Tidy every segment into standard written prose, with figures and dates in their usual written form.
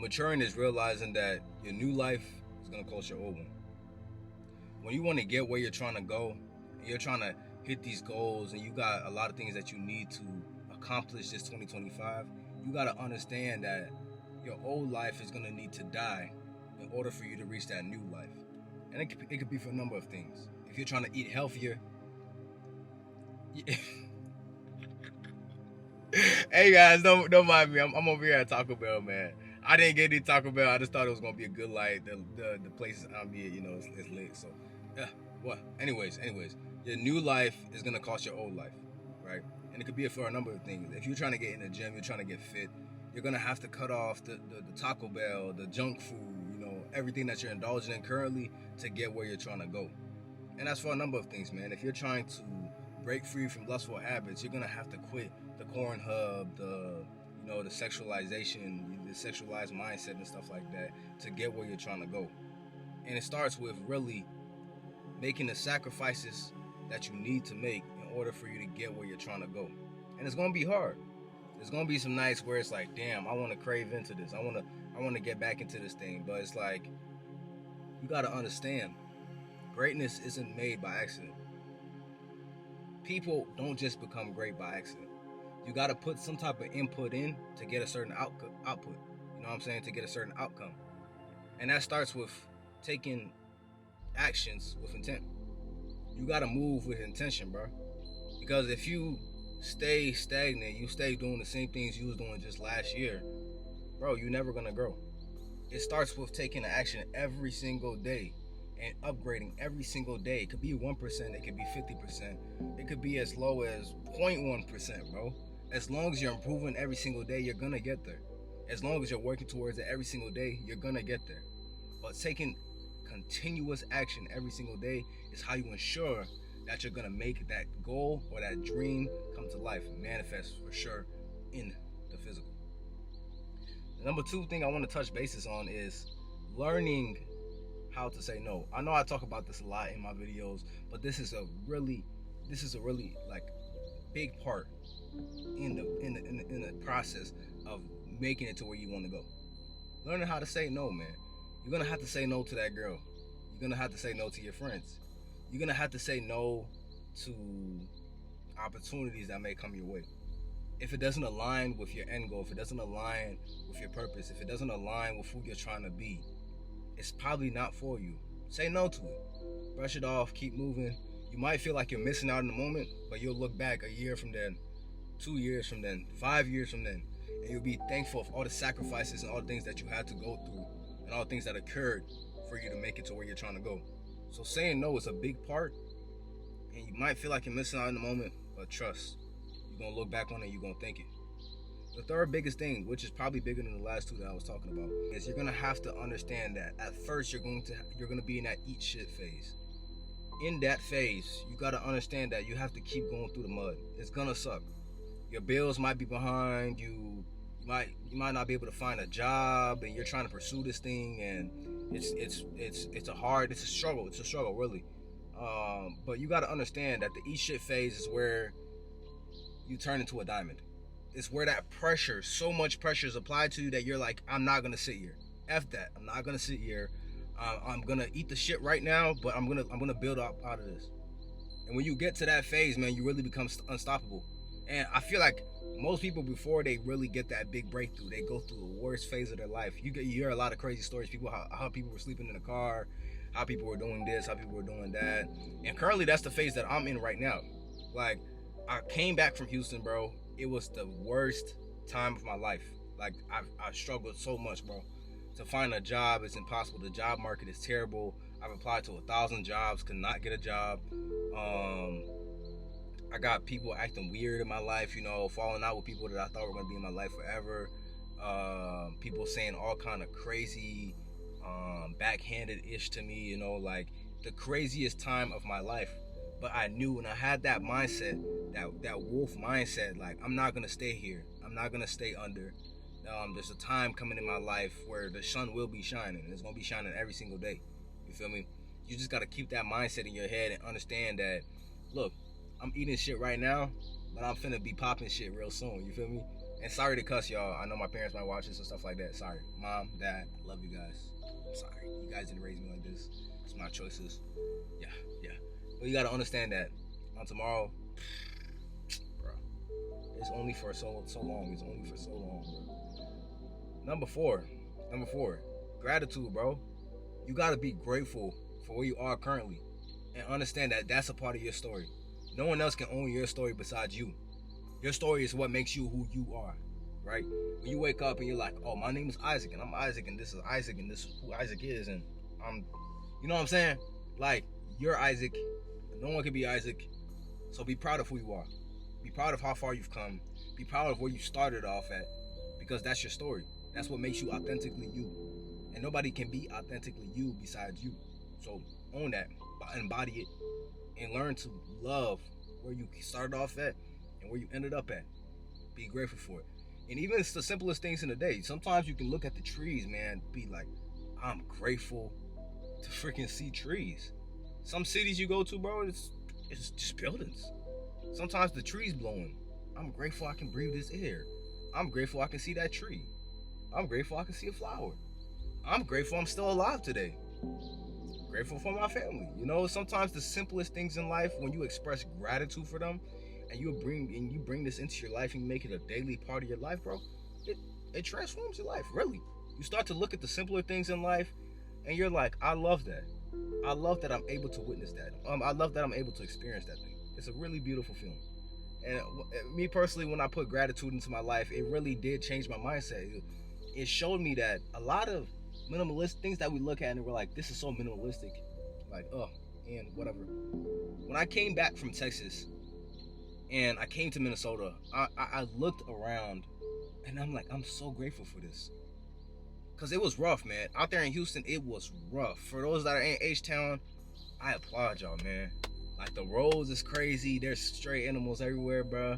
Maturing is realizing that your new life is gonna cost your old one. When you want to get where you're trying to go, and you're trying to hit these goals, and you got a lot of things that you need to accomplish this 2025, you got to understand that your old life is going to need to die in order for you to reach that new life. And it could be for a number of things. If you're trying to eat healthier, hey guys, don't mind me. I'm over here at Taco Bell, man. I didn't get any Taco Bell. I just thought it was gonna be a good light. The places I'm here, it's lit. So, yeah. Well, anyways, your new life is gonna cost your old life, right? And it could be for a number of things. If you're trying to get in the gym, you're trying to get fit, you're gonna have to cut off the Taco Bell, the junk food, everything that you're indulging in currently to get where you're trying to go. And that's for a number of things, man. If you're trying to break free from lustful habits, you're gonna have to quit the corn hub, the sexualization, the sexualized mindset and stuff like that to get where you're trying to go. And it starts with really making the sacrifices that you need to make in order for you to get where you're trying to go. And it's gonna be hard. There's gonna be some nights where it's like, damn, I want to crave into this. I want to get back into this thing. But it's like, you gotta understand, greatness isn't made by accident. People don't just become great by accident. You got to put some type of input in to get a certain output. You know what I'm saying? To get a certain outcome. And that starts with taking actions with intent. You got to move with intention, bro. Because if you stay stagnant, you stay doing the same things you was doing just last year, bro, you're never going to grow. It starts with taking action every single day and upgrading every single day. It could be 1%, it could be 50%, it could be as low as 0.1%, bro. As long as you're improving every single day, you're gonna get there. As long as you're working towards it every single day, you're gonna get there. But taking continuous action every single day is how you ensure that you're gonna make that goal or that dream come to life and manifest for sure in the physical. The number 2 thing I want to touch bases on is learning how to say no. I know I talk about this a lot in my videos, but this is a really like big part in the process of making it to where you want to go. Learning how to say no, man. You're gonna have to say no to that girl. You're gonna have to say no to your friends. You're gonna have to say no to opportunities that may come your way. If it doesn't align with your end goal, if it doesn't align with your purpose, if it doesn't align with who you're trying to be, it's probably not for you. Say no to it. Brush it off, keep moving. You might feel like you're missing out in the moment, but you'll look back a year from then, 2 years from then, 5 years from then, and you'll be thankful for all the sacrifices and all the things that you had to go through and all the things that occurred for you to make it to where you're trying to go. So saying no is a big part, and you might feel like you're missing out in the moment, but trust, you're going to look back on it, you're going to thank it. The third biggest thing, which is probably bigger than the last 2 that I was talking about, is you're gonna have to understand that at first you're gonna be in that eat shit phase. In that phase, you gotta understand that you have to keep going through the mud. It's gonna suck. Your bills might be behind. You might not be able to find a job, and you're trying to pursue this thing, and it's a struggle. It's a struggle, really. But you gotta understand that the eat shit phase is where you turn into a diamond. It's where that pressure, so much pressure is applied to you that you're like, I'm not gonna sit here. F that. I'm not gonna sit here. I'm gonna eat the shit right now, but I'm gonna build up out of this. And when you get to that phase, man, you really become unstoppable. And I feel like most people, before they really get that big breakthrough, they go through the worst phase of their life. You hear a lot of crazy stories. How people were sleeping in the car, how people were doing this, how people were doing that. And currently, that's the phase that I'm in right now. Like, I came back from Houston, bro. It was the worst time of my life. Like, I struggled so much, bro. To find a job is impossible. The job market is terrible. I've applied to 1,000 jobs, could not get a job. I got people acting weird in my life, falling out with people that I thought were gonna be in my life forever. People saying all kind of crazy, backhanded-ish to me, like the craziest time of my life. But I knew, and I had that mindset, that wolf mindset, like, I'm not gonna stay here. I'm not gonna stay under. There's a time coming in my life where the sun will be shining, and it's gonna be shining every single day. You feel me? You just gotta keep that mindset in your head and understand that, look, I'm eating shit right now, but I'm finna be popping shit real soon. You feel me? And sorry to cuss y'all. I know my parents might watch this and stuff like that. Sorry. Mom, Dad, I love you guys. I'm sorry. You guys didn't raise me like this. It's my choices. Yeah, yeah. But you gotta understand that on tomorrow, bro, it's only for so long. It's only for so long, bro. Number four, gratitude, bro. You gotta be grateful for where you are currently, and understand that that's a part of your story. No one else can own your story besides you. Your story is what makes you who you are, right? When you wake up and you're like, oh, my name is Isaac, and I'm Isaac, and this is Isaac, and this is who Isaac is, and I'm, you know what I'm saying? Like, you're Isaac. No one can be Isaac. So be proud of who you are. Be proud of how far you've come. Be proud of where you started off at, because that's your story. That's what makes you authentically you. And nobody can be authentically you besides you. So own that, embody it, and learn to love where you started off at and where you ended up at. Be grateful for it. And even it's the simplest things in the day. Sometimes you can look at the trees, man, be like, I'm grateful to freaking see trees. Some cities you go to, bro, it's just buildings. Sometimes the tree's blowing. I'm grateful I can breathe this air. I'm grateful I can see that tree. I'm grateful I can see a flower. I'm grateful I'm still alive today. Grateful for my family. You know, sometimes the simplest things in life, when you express gratitude for them, and you bring this into your life and you make it a daily part of your life, bro, it transforms your life, really. You start to look at the simpler things in life, and you're like, I love that. I love that I'm able to witness that. I love that I'm able to experience that thing. It's a really beautiful feeling. And me personally, when I put gratitude into my life, it really did change my mindset. It showed me that a lot of minimalist things that we look at and we're like, this is so minimalistic, like, and whatever. When I came back from Texas and I came to Minnesota, I looked around and I'm like, I'm so grateful for this. Because it was rough, man. Out there in Houston, it was rough. For those that are in H-Town, I applaud y'all, man. Like, the roads is crazy. There's stray animals everywhere, bro.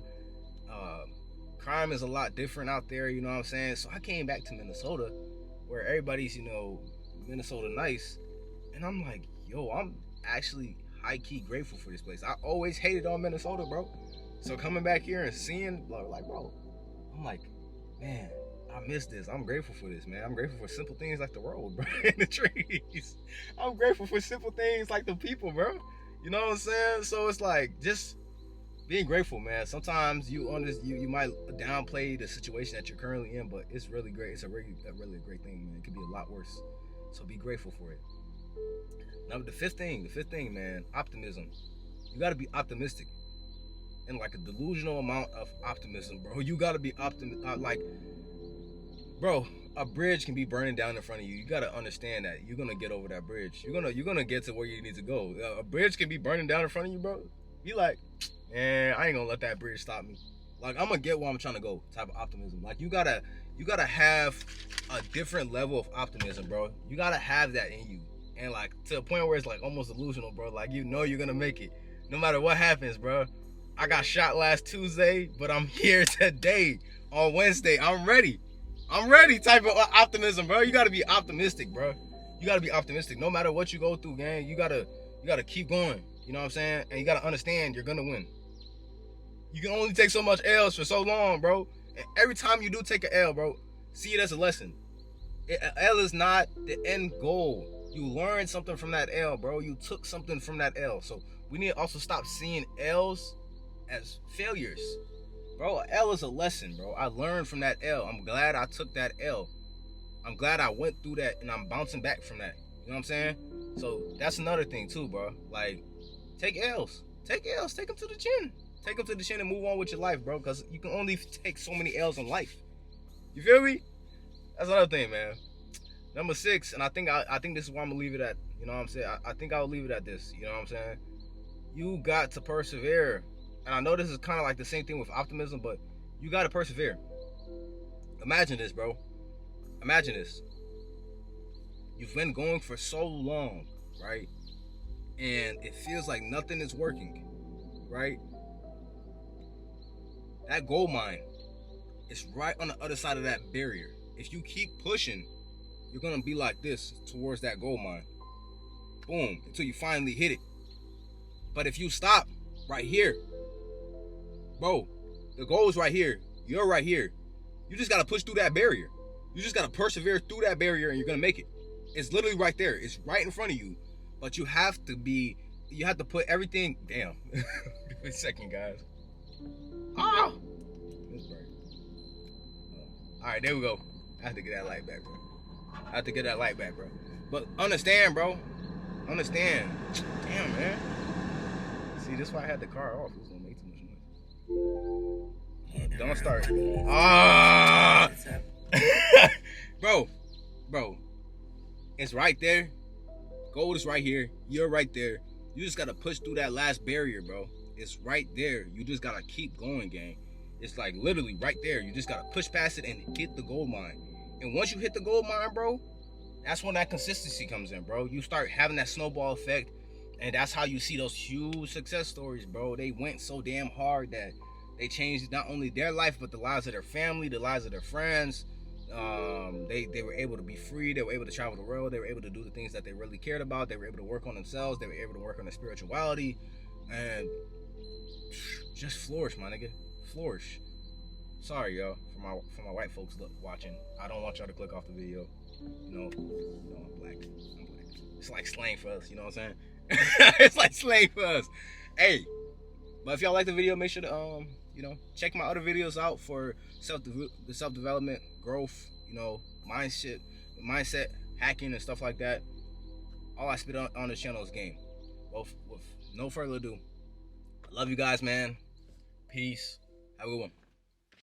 Crime is a lot different out there, you know what I'm saying? So I came back to Minnesota, where everybody's, Minnesota nice. And I'm like, yo, I'm actually high-key grateful for this place. I always hated on Minnesota, bro. So coming back here and seeing, like, bro, I'm like, man, I miss this. I'm grateful for this, man. I'm grateful for simple things like the road, bro, and the trees. I'm grateful for simple things like the people, bro. You know what I'm saying? So it's like, just being grateful, man. Sometimes you might downplay the situation that you're currently in, but it's really great. It's a really great thing, man. It could be a lot worse. So be grateful for it. Now, the fifth thing, man, optimism. You got to be optimistic. And like a delusional amount of optimism, bro. You got to be optimistic. Bro, a bridge can be burning down in front of you. You gotta understand that you're gonna get over that bridge. You're gonna get to where you need to go. A bridge can be burning down in front of you, bro. Be like, man, I ain't gonna let that bridge stop me. Like, I'm gonna get where I'm trying to go. Type of optimism. Like, you gotta have a different level of optimism, bro. You gotta have that in you, and like to a point where it's like almost delusional, bro. Like, you know you're gonna make it, no matter what happens, bro. I got shot last Tuesday, but I'm here today on Wednesday. I'm ready type of optimism, bro. You gotta be optimistic, bro. You gotta be optimistic. No matter what you go through, gang, you gotta keep going. You know what I'm saying? And you gotta understand you're gonna win. You can only take so much L's for so long, bro. And every time you do take an L, bro, see it as a lesson. L is not the end goal. You learned something from that L, bro. You took something from that L. So we need to also stop seeing L's as failures. Bro, an L is a lesson, bro. I learned from that L. I'm glad I took that L. I'm glad I went through that, and I'm bouncing back from that. You know what I'm saying? So that's another thing too, bro. Like, take L's. Take L's. Take them to the chin. Take them to the chin and move on with your life, bro. Because you can only take so many L's in life. You feel me? That's another thing, man. Number 6, and I think this is where I'm gonna leave it at. You know what I'm saying? I think I'll leave it at this. You know what I'm saying? You got to persevere. And I know this is kind of like the same thing with optimism, but you got to persevere. Imagine this, bro. Imagine this. You've been going for so long, right? And it feels like nothing is working, right? That gold mine is right on the other side of that barrier. If you keep pushing, you're going to be like this towards that gold mine. Boom, until you finally hit it. But if you stop right here, bro, the goal is right here. You're right here. You just gotta push through that barrier. You just gotta persevere through that barrier, and you're gonna make it. It's literally right there. It's right in front of you. But you have to put everything. Damn. Give me a second, guys. Ah. This bird. All right, there we go. I have to get that light back, bro. But understand, bro. Understand. Damn, man. See, this is why I had the car off. It was gonna make too much noise. Don't start. Ah. Bro. It's right there. Gold is right here. You're right there. You just gotta push through that last barrier, bro. It's right there. You just gotta keep going, gang. It's like literally right there. You just gotta push past it and hit the gold mine. And once you hit the gold mine, bro, that's when that consistency comes in, bro. You start having that snowball effect, and that's how you see those huge success stories, bro. They went so damn hard that they changed not only their life, but the lives of their family, the lives of their friends. They were able to be free. They were able to travel the world. They were able to do the things that they really cared about. They were able to work on themselves. They were able to work on their spirituality, and just flourish, my nigga. Flourish. Sorry, y'all, for my white folks watching. I don't want y'all to click off the video. You know, I'm black. It's like slang for us. You know what I'm saying? It's like slang for us. Hey, but if y'all like the video, make sure to check my other videos out for self-development, growth, mindset, hacking, and stuff like that. All I spit on this channel is game. Well, with no further ado, I love you guys, man. Peace. Have a good one.